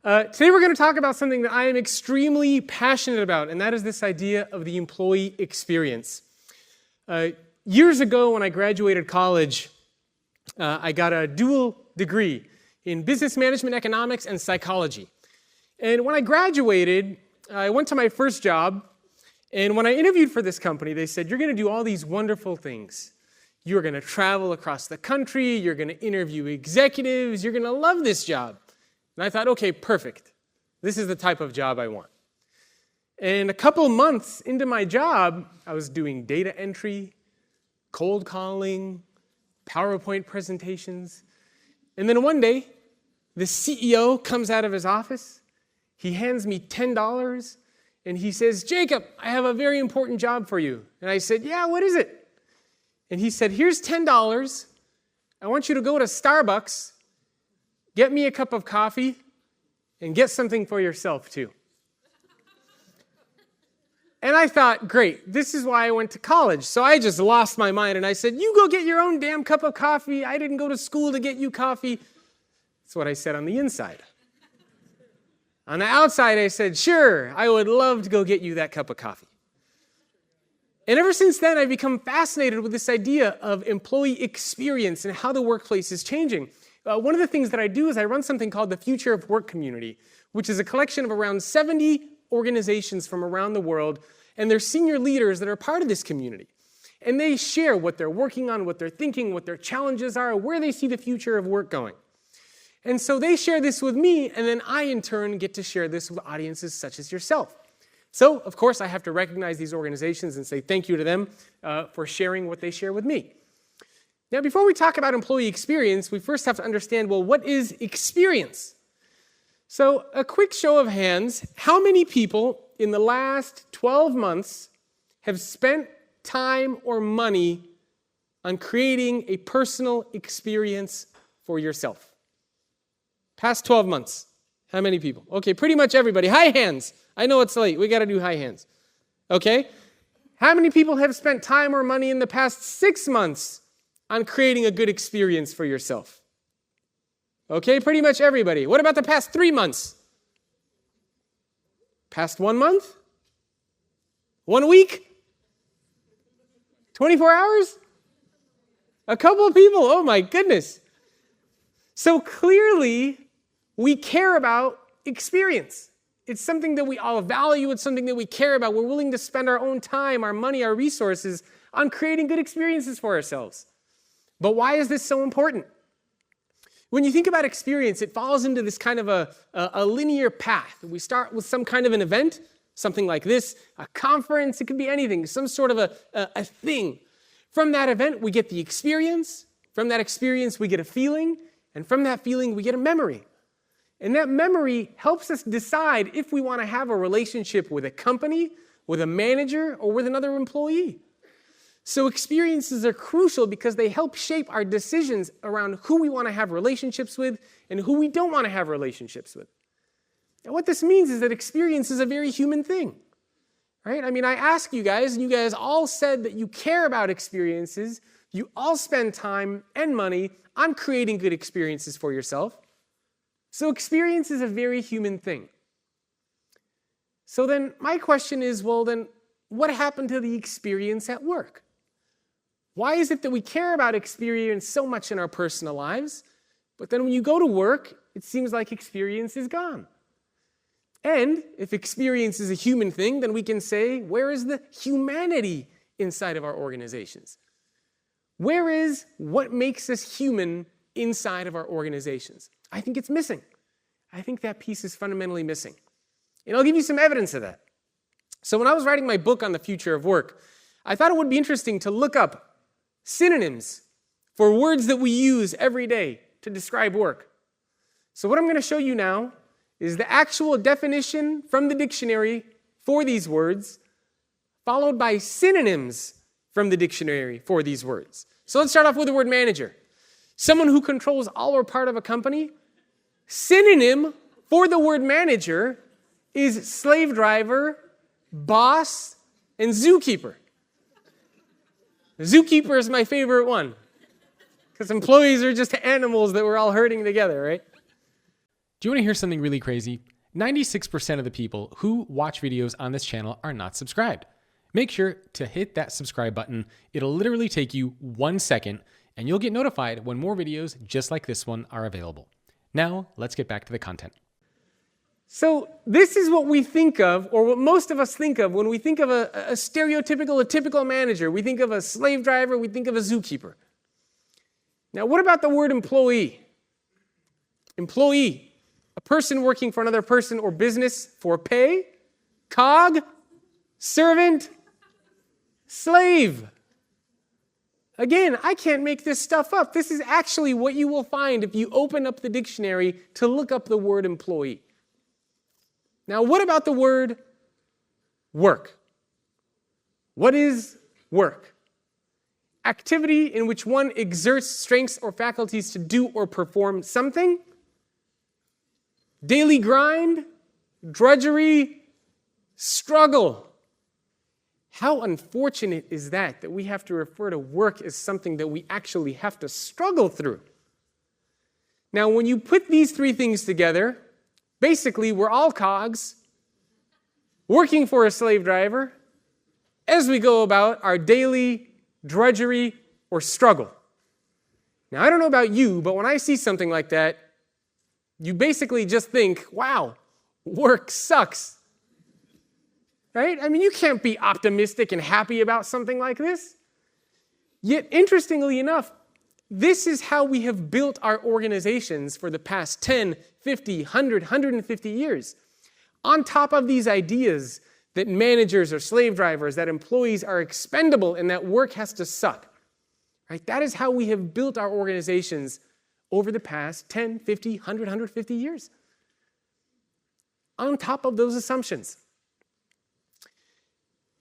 Today we're going to talk about something that I am extremely passionate about, and that is this idea of the employee experience. Years ago when I graduated college, I got a dual degree in business management economics and psychology. And when I graduated, I went to my first job, and when I interviewed for this company, they said, you're going to do all these wonderful things. You're going to travel across the country, you're going to interview executives, you're going to love this job. And I thought, okay, perfect. This is the type of job I want. And a couple months into my job, I was doing data entry, cold calling, PowerPoint presentations. And then one day, the CEO comes out of his office, he hands me $10, and he says, Jacob, I have a very important job for you. And I said, yeah, what is it? And he said, here's $10. I want you to go to Starbucks, get me a cup of coffee, and get something for yourself, too. And I thought, great, this is why I went to college. So I just lost my mind, and I said, you go get your own damn cup of coffee. I didn't go to school to get you coffee. That's what I said on the inside. On the outside, I said, sure, I would love to go get you that cup of coffee. And ever since then, I've become fascinated with this idea of employee experience and how the workplace is changing. One of the things that I do is I run something called the Future of Work Community, which is a collection of around 70 organizations from around the world, and they're senior leaders that are part of this community. And they share what they're working on, what they're thinking, what their challenges are, where they see the future of work going. And so they share this with me, and then I, in turn, get to share this with audiences such as yourself. So, of course, I have to recognize these organizations and say thank you to them for sharing what they share with me. Now, before we talk about employee experience, we first have to understand, well, what is experience? So, a quick show of hands, how many people in the last 12 months have spent time or money on creating a personal experience for yourself? Past 12 months. How many people? Okay, pretty much everybody. High hands. I know it's late. We got to do high hands. Okay? How many people have spent time or money in the past 6 months on creating a good experience for yourself? Okay, pretty much everybody. What about the past 3 months? Past 1 month? 1 week? 24 hours? A couple of people? Oh my goodness. So clearly, we care about experience. It's something that we all value. It's something that we care about. We're willing to spend our own time, our money, our resources on creating good experiences for ourselves. But why is this so important? When you think about experience, it falls into this kind of a linear path. We start with some kind of an event, something like this, a conference, it could be anything, some sort of a thing. From that event, we get the experience. From that experience, we get a feeling. And from that feeling, we get a memory. And that memory helps us decide if we want to have a relationship with a company, with a manager, or with another employee. So experiences are crucial because they help shape our decisions around who we want to have relationships with and who we don't want to have relationships with. And what this means is that experience is a very human thing. Right? I mean, I ask you guys, and you guys all said that you care about experiences. You all spend time and money on creating good experiences for yourself. So experience is a very human thing. So then my question is, well then, what happened to the experience at work? Why is it that we care about experience so much in our personal lives, but then when you go to work, it seems like experience is gone? And if experience is a human thing, then we can say, where is the humanity inside of our organizations? Where is what makes us human inside of our organizations? I think it's missing. I think that piece is fundamentally missing. And I'll give you some evidence of that. So when I was writing my book on the future of work, I thought it would be interesting to look up synonyms for words that we use every day to describe work. So what I'm going to show you now is the actual definition from the dictionary for these words, followed by synonyms from the dictionary for these words. So let's start off with the word manager. Someone who controls all or part of a company. Synonym for the word manager is slave driver, boss, and zookeeper. Zookeeper is my favorite one, because employees are just animals that we're all herding together, right? Do you want to hear something really crazy? 96% of the people who watch videos on this channel are not subscribed. Make sure to hit that subscribe button. It'll literally take you 1 second, and you'll get notified when more videos just like this one are available. Now, let's get back to the content. So this is what we think of, or what most of us think of, when we think of a stereotypical, a typical manager. We think of a slave driver, we think of a zookeeper. Now, what about the word employee? Employee. A person working for another person or business for pay, cog, servant, slave. Again, I can't make this stuff up. This is actually what you will find if you open up the dictionary to look up the word employee. Now, what about the word work? What is work? Activity in which one exerts strengths or faculties to do or perform something. Daily grind, drudgery, struggle. How unfortunate is that we have to refer to work as something that we actually have to struggle through? Now, when you put these three things together, basically we're all cogs, working for a slave driver, as we go about our daily drudgery or struggle. Now, I don't know about you, but when I see something like that, you basically just think, wow, work sucks. Right? I mean, you can't be optimistic and happy about something like this. Yet, interestingly enough, this is how we have built our organizations for the past 10, 50, 100, 150 years. On top of these ideas that managers are slave drivers, that employees are expendable, and that work has to suck. Right? That is how we have built our organizations over the past 10, 50, 100, 150 years. On top of those assumptions.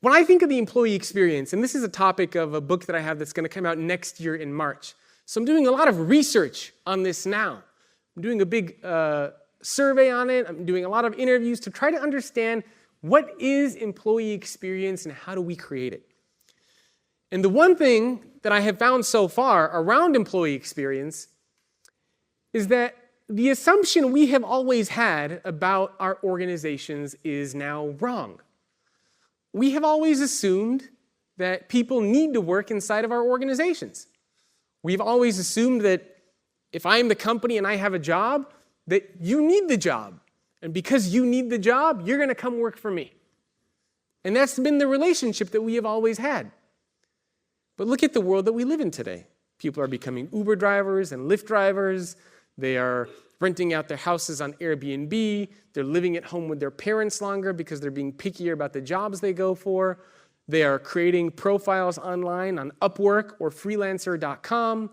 When I think of the employee experience, and this is a topic of a book that I have that's going to come out next year in March. So I'm doing a lot of research on this now. I'm doing a big survey on it. I'm doing a lot of interviews to try to understand what is employee experience and how do we create it. And the one thing that I have found so far around employee experience is that the assumption we have always had about our organizations is now wrong. We have always assumed that people need to work inside of our organizations. We've always assumed that if I'm the company and I have a job, that you need the job. And because you need the job, you're going to come work for me. And that's been the relationship that we have always had. But look at the world that we live in today. People are becoming Uber drivers and Lyft drivers. They are renting out their houses on Airbnb. They're living at home with their parents longer because they're being pickier about the jobs they go for. They are creating profiles online on Upwork or freelancer.com.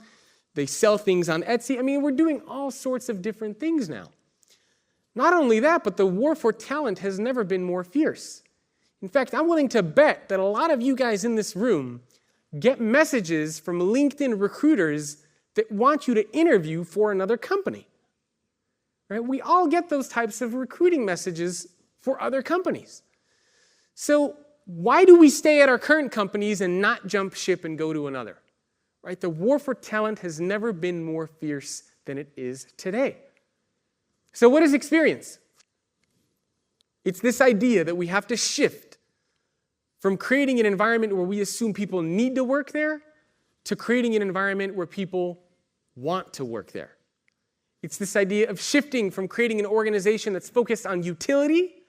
They sell things on Etsy. I mean, we're doing all sorts of different things now. Not only that, but the war for talent has never been more fierce. In fact, I'm willing to bet that a lot of you guys in this room get messages from LinkedIn recruiters that want you to interview for another company. Right? We all get those types of recruiting messages for other companies. So why do we stay at our current companies and not jump ship and go to another? Right? The war for talent has never been more fierce than it is today. So what is experience? It's this idea that we have to shift from creating an environment where we assume people need to work there to creating an environment where people want to work there. It's this idea of shifting from creating an organization that's focused on utility,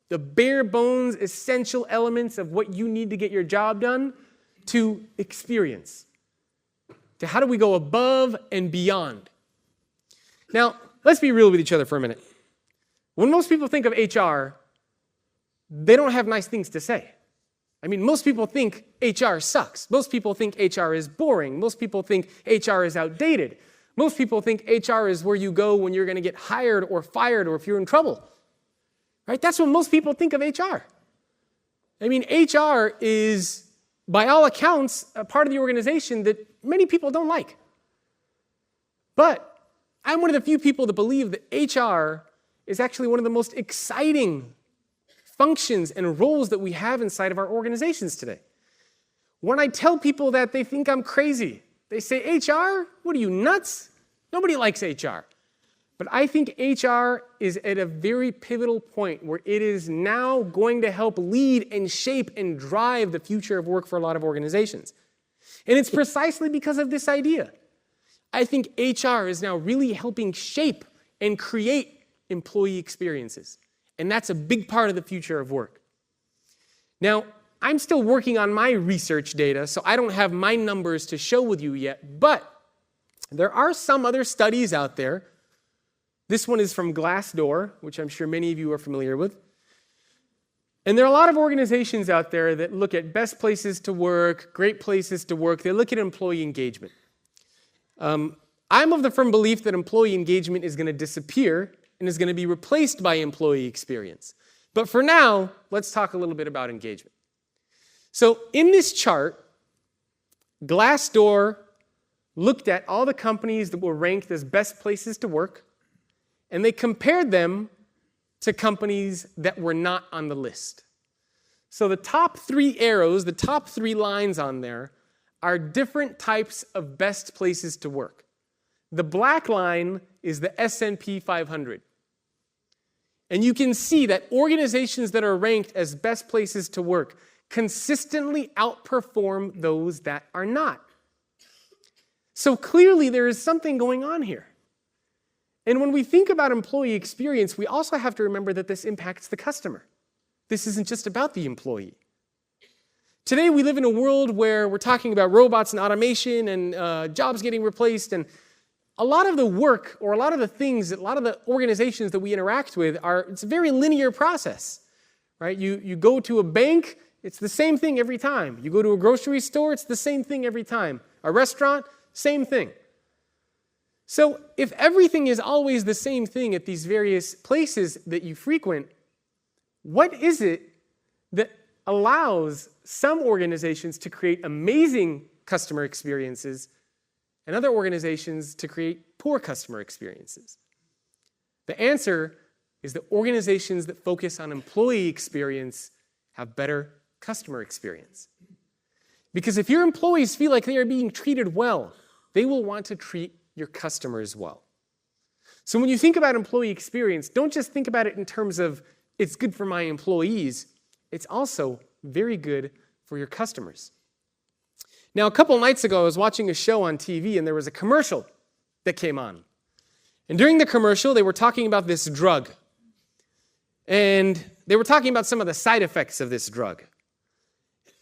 the bare bones essential elements of what you need to get your job done, to experience. To how do we go above and beyond? Now, let's be real with each other for a minute. When most people think of HR, they don't have nice things to say. I mean, most people think HR sucks. Most people think HR is boring. Most people think HR is outdated. Most people think HR is where you go when you're going to get hired or fired or if you're in trouble. Right? That's what most people think of HR. I mean, HR is, by all accounts, a part of the organization that many people don't like. But I'm one of the few people that believe that HR is actually one of the most exciting functions and roles that we have inside of our organizations today. When I tell people that, they think I'm crazy. They say, HR? What are you, nuts? Nobody likes HR. But I think HR is at a very pivotal point where it is now going to help lead and shape and drive the future of work for a lot of organizations. And it's precisely because of this idea. I think HR is now really helping shape and create employee experiences. And that's a big part of the future of work. Now, I'm still working on my research data, so I don't have my numbers to show with you yet, but there are some other studies out there. This one is from Glassdoor, which I'm sure many of you are familiar with. And there are a lot of organizations out there that look at best places to work, great places to work. They look at employee engagement. I'm of the firm belief that employee engagement is going to disappear and is going to be replaced by employee experience. But for now, let's talk a little bit about engagement. So in this chart, Glassdoor looked at all the companies that were ranked as best places to work, and they compared them to companies that were not on the list. So the top 3 arrows, the top 3 lines on there, are different types of best places to work. The black line is the S&P 500. And you can see that organizations that are ranked as best places to work consistently outperform those that are not. So clearly there is something going on here. And when we think about employee experience, we also have to remember that this impacts the customer. This isn't just about the employee. Today we live in a world where we're talking about robots and automation and jobs getting replaced, and a lot of the work or a lot of the things, a lot of the organizations that we interact with it's a very linear process, right? You go to a bank, it's the same thing every time. You go to a grocery store, it's the same thing every time. A restaurant, same thing. So if everything is always the same thing at these various places that you frequent, what is it that allows some organizations to create amazing customer experiences and other organizations to create poor customer experiences? The answer is that organizations that focus on employee experience have better customer experience. Because if your employees feel like they are being treated well, they will want to treat your customers well. So when you think about employee experience, don't just think about it in terms of it's good for my employees, it's also very good for your customers. Now, a couple nights ago, I was watching a show on TV, and there was a commercial that came on. And during the commercial, they were talking about this drug. And they were talking about some of the side effects of this drug.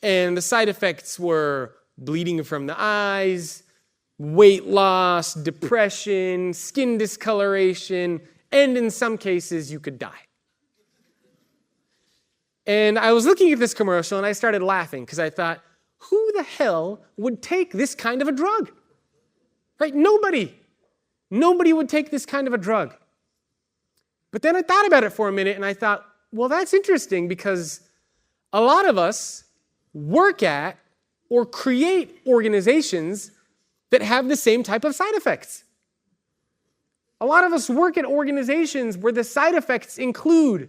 And the side effects were bleeding from the eyes, weight loss, depression, skin discoloration, and in some cases, you could die. And I was looking at this commercial, and I started laughing because I thought, who the hell would take this kind of a drug? Right? Nobody. Nobody would take this kind of a drug. But then I thought about it for a minute, and I thought, well, that's interesting because a lot of us work at or create organizations that have the same type of side effects. A lot of us work at organizations where the side effects include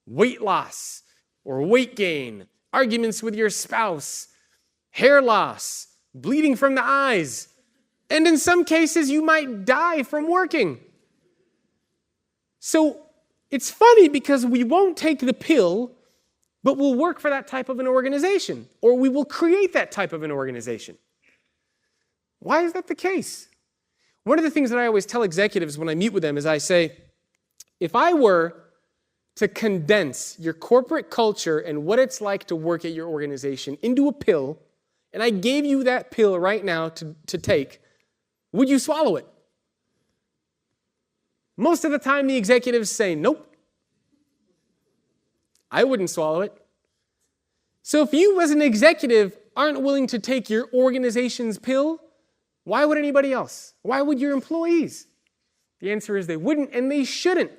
weight loss or weight gain, arguments with your spouse, hair loss, bleeding from the eyes, and in some cases you might die from working. So it's funny because we won't take the pill, but we'll work for that type of an organization, or we will create that type of an organization. Why is that the case? One of the things that I always tell executives when I meet with them is I say, if I were to condense your corporate culture and what it's like to work at your organization into a pill, and I gave you that pill right now to take, would you swallow it? Most of the time, the executives say, nope. I wouldn't swallow it. So if you as an executive aren't willing to take your organization's pill, why would anybody else? Why would your employees? The answer is they wouldn't, and they shouldn't.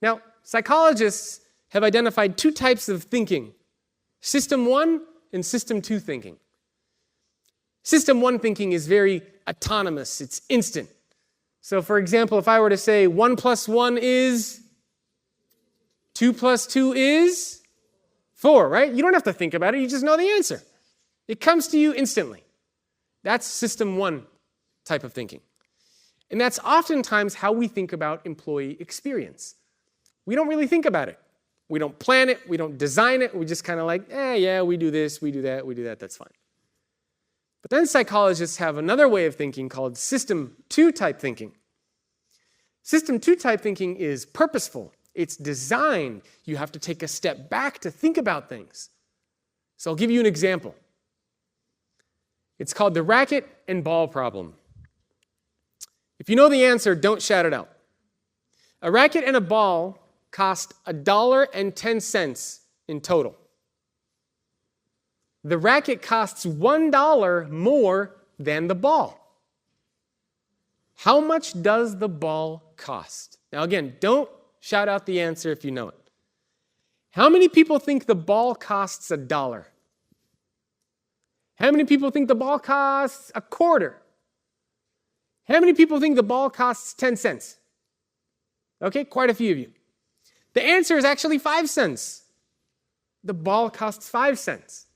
Now, psychologists have identified 2 types of thinking, System 1 and System 2 thinking. System 1 thinking is very autonomous. It's instant. So, for example, if I were to say 1 + 1 is, 2 + 2 is 4, right? You don't have to think about it. You just know the answer. It comes to you instantly. That's System 1 type of thinking. And that's oftentimes how we think about employee experience. We don't really think about it. We don't plan it. We don't design it. We just kind of like, yeah, we do this, we do that, that's fine. But then psychologists have another way of thinking called System 2 type thinking. System 2 type thinking is purposeful. It's designed. You have to take a step back to think about things. So I'll give you an example. It's called the racket and ball problem. If you know the answer, don't shout it out. A racket and a ball cost $1.10 in total. The racket costs $1 more than the ball. How much does the ball cost? Now again, don't shout out the answer if you know it. How many people think the ball costs $1? How many people think the ball costs a quarter? How many people think the ball costs 10 cents? Okay, quite a few of you. The answer is actually 5 cents. The ball costs 5 cents.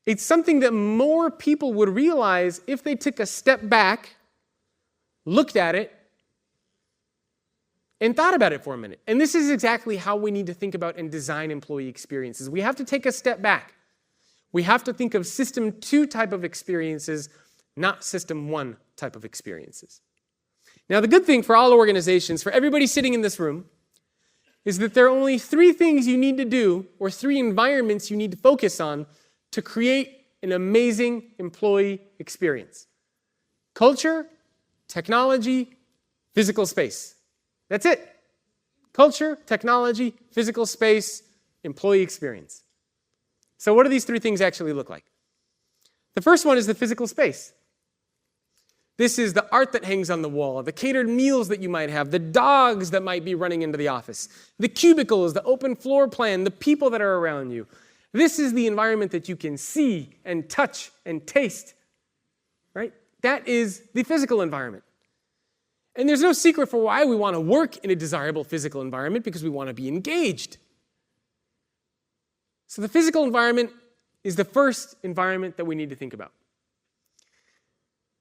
It's something that more people would realize if they took a step back, looked at it, and thought about it for a minute. And this is exactly how we need to think about and design employee experiences. We have to take a step back. We have to think of System 2 type of experiences, not System 1 type of experiences. Now, the good thing for all organizations, for everybody sitting in this room, is that there are only 3 things you need to do, or 3 environments you need to focus on to create an amazing employee experience. Culture, technology, physical space. That's it. Culture, technology, physical space, employee experience. So what do these 3 things actually look like? The first one is the physical space. This is the art that hangs on the wall, the catered meals that you might have, the dogs that might be running into the office, the cubicles, the open floor plan, the people that are around you. This is the environment that you can see and touch and taste, right? That is the physical environment. And there's no secret for why we want to work in a desirable physical environment, because we want to be engaged. So the physical environment is the first environment that we need to think about.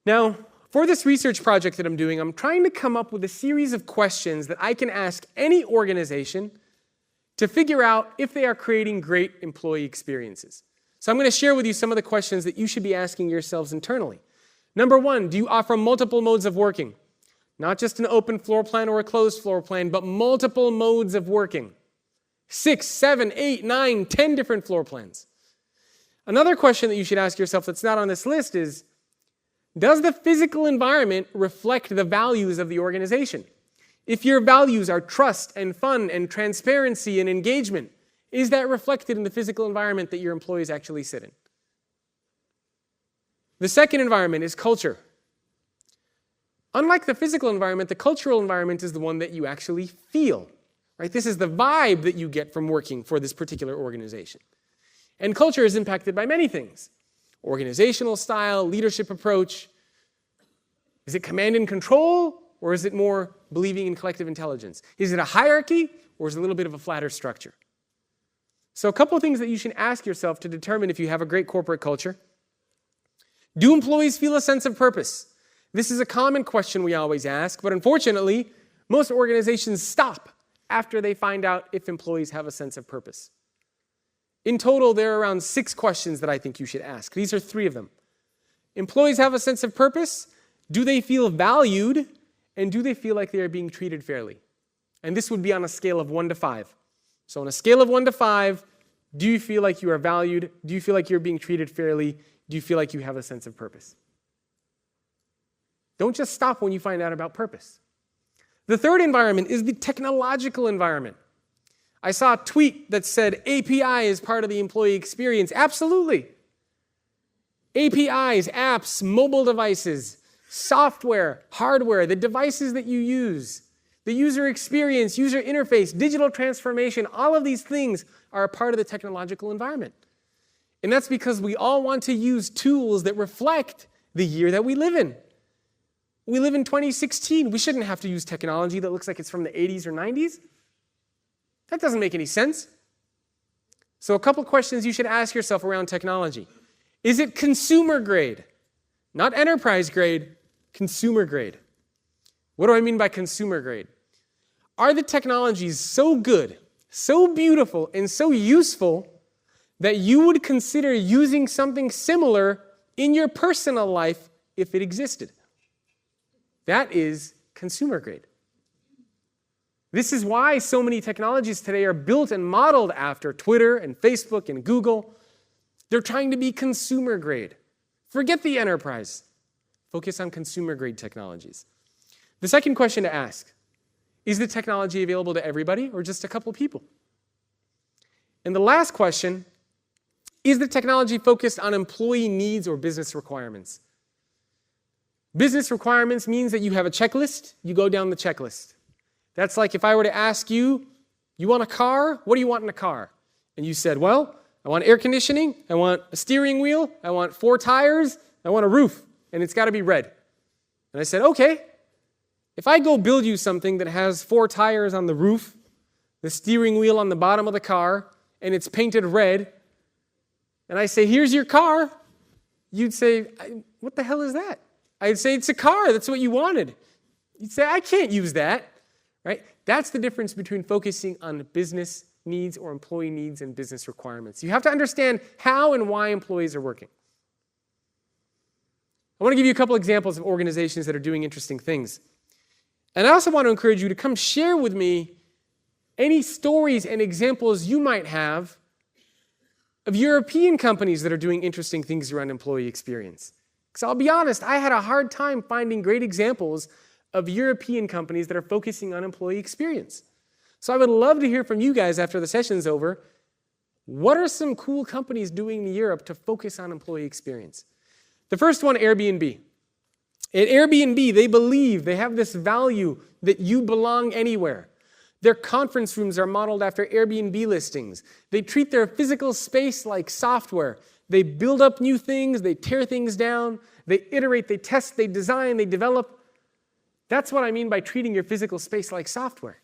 Now, for this research project that I'm doing, I'm trying to come up with a series of questions that I can ask any organization to figure out if they are creating great employee experiences. So I'm going to share with you some of the questions that you should be asking yourselves internally. Number 1, do you offer multiple modes of working? Not just an open floor plan or a closed floor plan, but multiple modes of working. 6, 7, 8, 9, 10 different floor plans. Another question that you should ask yourself that's not on this list is, does the physical environment reflect the values of the organization? If your values are trust and fun and transparency and engagement, is that reflected in the physical environment that your employees actually sit in? The second environment is culture. Unlike the physical environment, the cultural environment is the one that you actually feel. Right? This is the vibe that you get from working for this particular organization. And culture is impacted by many things. Organizational style, leadership approach. Is it command and control, or is it more believing in collective intelligence? Is it a hierarchy, or is it a little bit of a flatter structure? So a couple of things that you should ask yourself to determine if you have a great corporate culture. Do employees feel a sense of purpose? This is a common question we always ask, but unfortunately, most organizations stop after they find out if employees have a sense of purpose. In total, there are around 6 questions that I think you should ask. These are 3 of them. Employees have a sense of purpose. Do they feel valued? And do they feel like they are being treated fairly? And this would be on a scale of 1 to 5. So on a scale of 1 to 5, do you feel like you are valued? Do you feel like you're being treated fairly? Do you feel like you have a sense of purpose? Don't just stop when you find out about purpose. The third environment is the technological environment. I saw a tweet that said API is part of the employee experience. Absolutely. APIs, apps, mobile devices, software, hardware, the devices that you use, the user experience, user interface, digital transformation, all of these things are a part of the technological environment. And that's because we all want to use tools that reflect the year that we live in. We live in 2016. We shouldn't have to use technology that looks like it's from the 80s or 90s. That doesn't make any sense. So a couple questions you should ask yourself around technology. Is it consumer grade? Not enterprise grade, consumer grade. What do I mean by consumer grade? Are the technologies so good, so beautiful, and so useful that you would consider using something similar in your personal life if it existed? That is consumer grade. This is why so many technologies today are built and modeled after Twitter and Facebook and Google. They're trying to be consumer grade. Forget the enterprise. Focus on consumer grade technologies. The second question to ask, is the technology available to everybody or just a couple people? And the last question, is the technology focused on employee needs or business requirements? Business requirements means that you have a checklist, you go down the checklist. That's like if I were to ask you, you want a car? What do you want in a car? And you said, well, I want air conditioning, I want a steering wheel, I want 4 tires, I want a roof, and it's got to be red. And I said, okay, if I go build you something that has 4 tires on the roof, the steering wheel on the bottom of the car, and it's painted red, and I say, here's your car, you'd say, what the hell is that? I'd say, it's a car, that's what you wanted. You'd say, I can't use that, right? That's the difference between focusing on business needs or employee needs and business requirements. You have to understand how and why employees are working. I want to give you a couple examples of organizations that are doing interesting things. And I also want to encourage you to come share with me any stories and examples you might have of European companies that are doing interesting things around employee experience. Because I'll be honest, I had a hard time finding great examples of European companies that are focusing on employee experience. So I would love to hear from you guys after the session's over. What are some cool companies doing in Europe to focus on employee experience? The first one, Airbnb. At Airbnb, they believe they have this value that you belong anywhere. Their conference rooms are modeled after Airbnb listings. They treat their physical space like software. They build up new things, they tear things down, they iterate, they test, they design, they develop. That's what I mean by treating your physical space like software.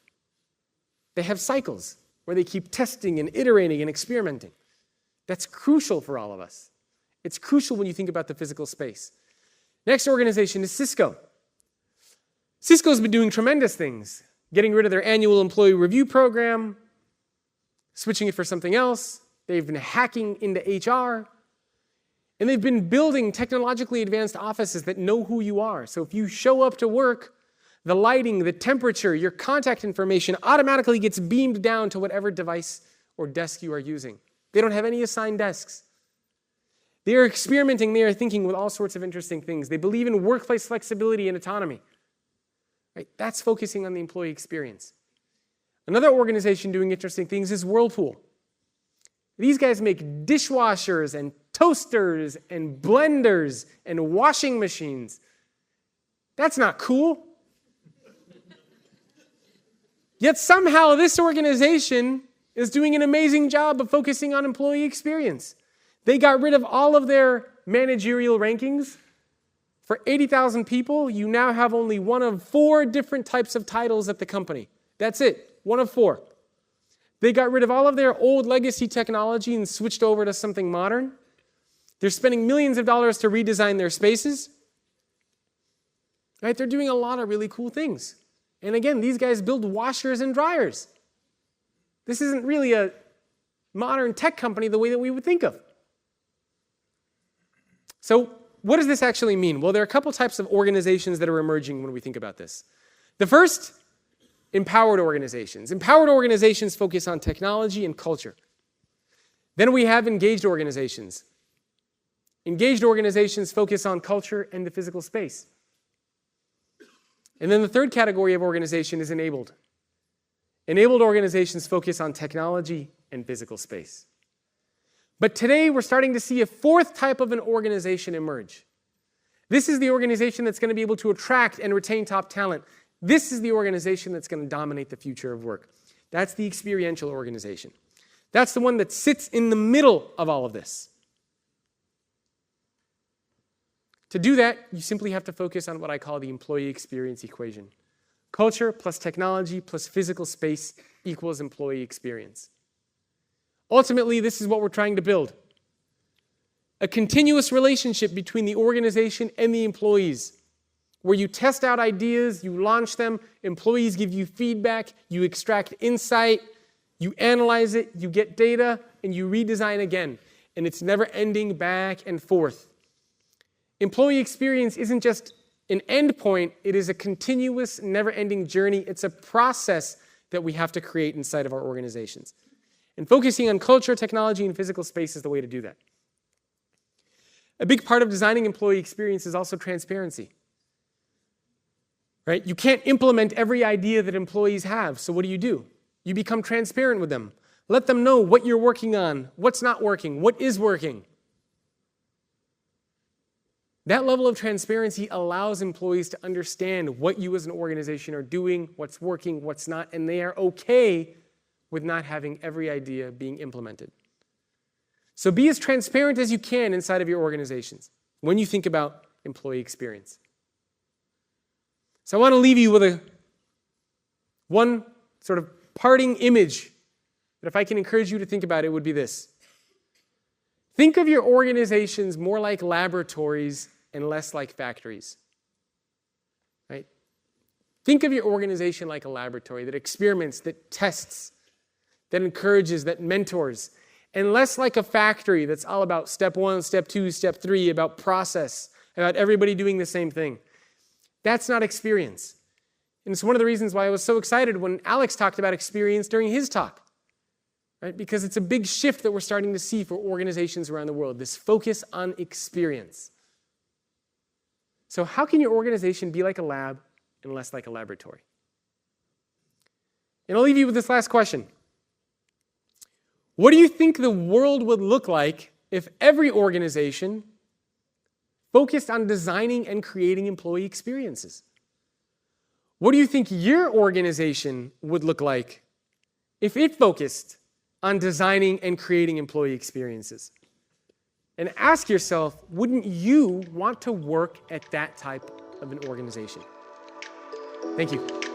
They have cycles where they keep testing and iterating and experimenting. That's crucial for all of us. It's crucial when you think about the physical space. Next organization is Cisco. Cisco's been doing tremendous things, getting rid of their annual employee review program, switching it for something else. They've been hacking into HR. And they've been building technologically advanced offices that know who you are. So if you show up to work, the lighting, the temperature, your contact information automatically gets beamed down to whatever device or desk you are using. They don't have any assigned desks. They are experimenting, they are thinking with all sorts of interesting things. They believe in workplace flexibility and autonomy. Right? That's focusing on the employee experience. Another organization doing interesting things is Whirlpool. These guys make dishwashers and toasters and blenders and washing machines. That's not cool. Yet somehow this organization is doing an amazing job of focusing on employee experience. They got rid of all of their managerial rankings. For 80,000 people, you now have only one of 4 different types of titles at the company. That's it, one of 4. They got rid of all of their old legacy technology and switched over to something modern. They're spending millions of dollars to redesign their spaces. Right? They're doing a lot of really cool things. And again, these guys build washers and dryers. This isn't really a modern tech company the way that we would think of. So what does this actually mean? Well, there are a couple types of organizations that are emerging when we think about this. The first, empowered organizations. Empowered organizations focus on technology and culture. Then we have engaged organizations. Engaged organizations focus on culture and the physical space. And then the third category of organization is enabled. Enabled organizations focus on technology and physical space. But today we're starting to see a fourth type of an organization emerge. This is the organization that's going to be able to attract and retain top talent. This is the organization that's going to dominate the future of work. That's the experiential organization. That's the one that sits in the middle of all of this. To do that, you simply have to focus on what I call the employee experience equation. Culture plus technology plus physical space equals employee experience. Ultimately, this is what we're trying to build. A continuous relationship between the organization and the employees. where you test out ideas, you launch them, employees give you feedback, you extract insight, you analyze it, you get data, and you redesign again. And it's never ending back and forth. Employee experience isn't just an end point, it is a continuous, never-ending journey. It's a process that we have to create inside of our organizations. And focusing on culture, technology, and physical space is the way to do that. A big part of designing employee experience is also transparency. Right? You can't implement every idea that employees have, so what do? You become transparent with them. Let them know what you're working on, what's not working, what is working. That level of transparency allows employees to understand what you as an organization are doing, what's working, what's not, and they are okay with not having every idea being implemented. So be as transparent as you can inside of your organizations when you think about employee experience. So I want to leave you with one sort of parting image that if I can encourage you to think about it would be this. Think of your organizations more like laboratories and less like factories. Right? Think of your organization like a laboratory that experiments, that tests, that encourages, that mentors, and less like a factory that's all about step 1, step 2, step 3, about process, about everybody doing the same thing. That's not experience. And it's one of the reasons why I was so excited when Alex talked about experience during his talk. Right? Because it's a big shift that we're starting to see for organizations around the world, this focus on experience. So how can your organization be like a lab and less like a laboratory? And I'll leave you with this last question. What do you think the world would look like if every organization focused on designing and creating employee experiences? What do you think your organization would look like if it focused on designing and creating employee experiences? And ask yourself, wouldn't you want to work at that type of an organization? Thank you.